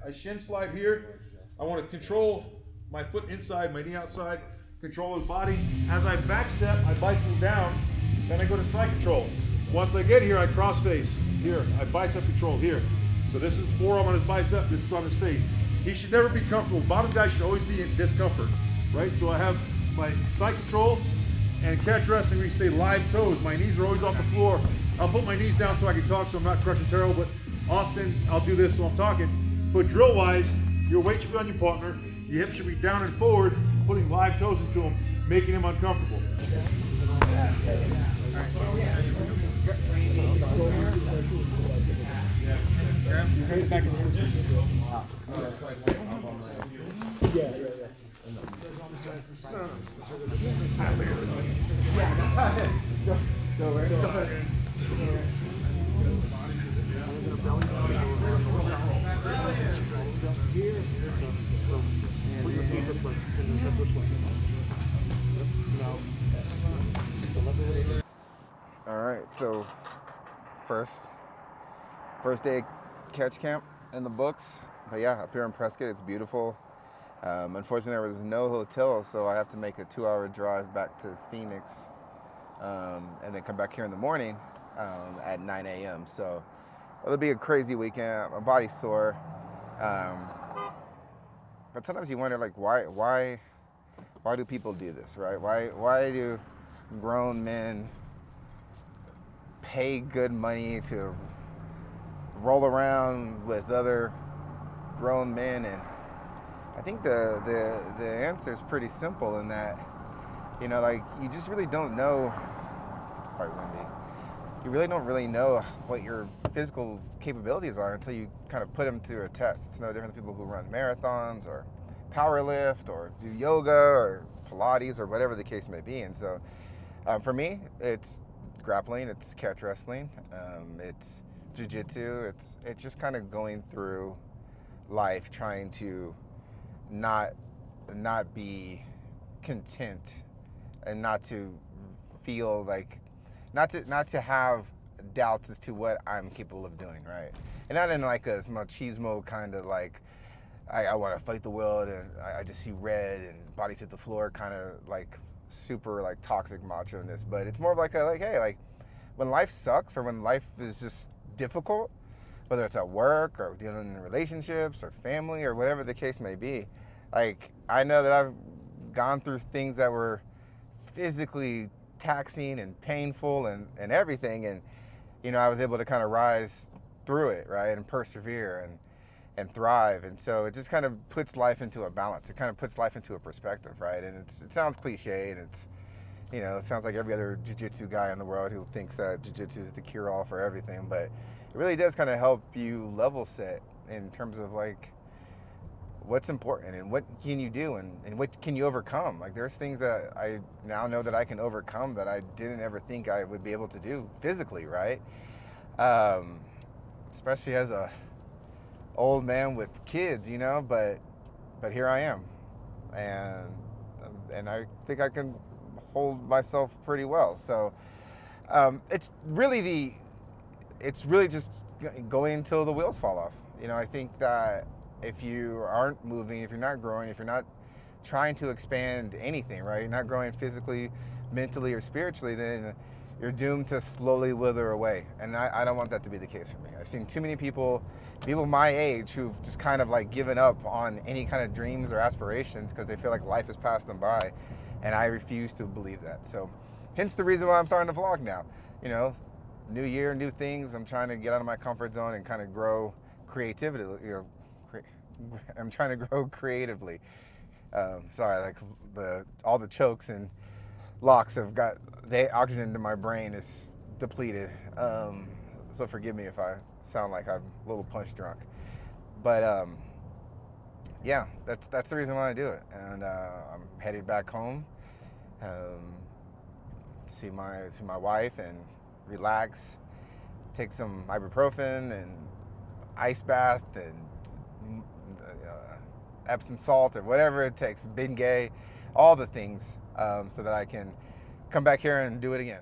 I shin slide here. I want to control my foot inside, my knee outside, control his body. As I back step, I bicycle down, then I go to side control. Once I get here, I cross face. Here, I bicep control here. So this is forearm on his bicep, this is on his face. He should never be comfortable. Bottom guy should always be in discomfort, right? So I have my side control and catch wrestling, we stay live toes. My knees are always off the floor. I'll put my knees down so I can talk so I'm not crushing Terrell, but often I'll do this so I'm talking. But drill-wise, your weight should be on your partner. Your hips should be down and forward, putting live toes into him, making him uncomfortable. All right, so first day catch camp in the books. But yeah, up here in Prescott, it's beautiful. Unfortunately, there was no hotel, so I have to make a 2-hour drive back to Phoenix, and then come back here in the morning at 9 a.m. So it'll be a crazy weekend. My body's sore, but sometimes you wonder, like, why do people do this, right? Why do grown men pay good money to roll around with other grown men? And I think the answer is pretty simple in that, you know, like, you just really don't know, probably windy, you really don't really know what your physical capabilities are until you kind of put them through a test. It's no different than people who run marathons or power lift or do yoga or Pilates or whatever the case may be. And so for me, it's grappling, it's catch wrestling, it's jiu-jitsu, it's just kind of going through life trying to not be content and not to feel like, not to have doubts as to what I'm capable of doing, right? And not in like a machismo kind of like, I want to fight the world and I just see red and bodies hit the floor kind of like super like toxic macho-ness, but it's more of like hey, like when life sucks or when life is just difficult, whether it's at work or dealing in relationships or family or whatever the case may be, like I know that I've gone through things that were physically taxing and painful and everything, and you know, I was able to kind of rise through it, right, and persevere and thrive. And so it just kind of puts life into a balance. It kind of puts life into a perspective, right? And it sounds cliche, and it's, you know, it sounds like every other jiu-jitsu guy in the world who thinks that jiu-jitsu is the cure-all for everything, but it really does kind of help you level set in terms of like what's important and what can you do and what can you overcome. Like there's things that I now know that I can overcome that I didn't ever think I would be able to do physically, right? Especially as a old man with kids, you know, but here I am, and I think I can hold myself pretty well. So it's really just going until the wheels fall off. You know, I think that if you aren't moving, if you're not growing, if you're not trying to expand anything, right, you're not growing physically, mentally, or spiritually, then you're doomed to slowly wither away. And I don't want that to be the case for me. I've seen too many people my age who've just kind of like given up on any kind of dreams or aspirations because they feel like life has passed them by, and I refuse to believe that. So hence the reason why I'm starting to vlog now. You know, new year, new things. I'm trying to get out of my comfort zone and kind of grow creativity. You know, I'm trying to grow creatively. Sorry, like all the chokes and locks have got the oxygen to my brain is depleted. So forgive me if I sound like I'm a little punch drunk. But yeah, that's the reason why I do it. And I'm headed back home to see my wife and relax, take some ibuprofen and ice bath and Epsom salt or whatever it takes, Bengay, all the things, so that I can come back here and do it again.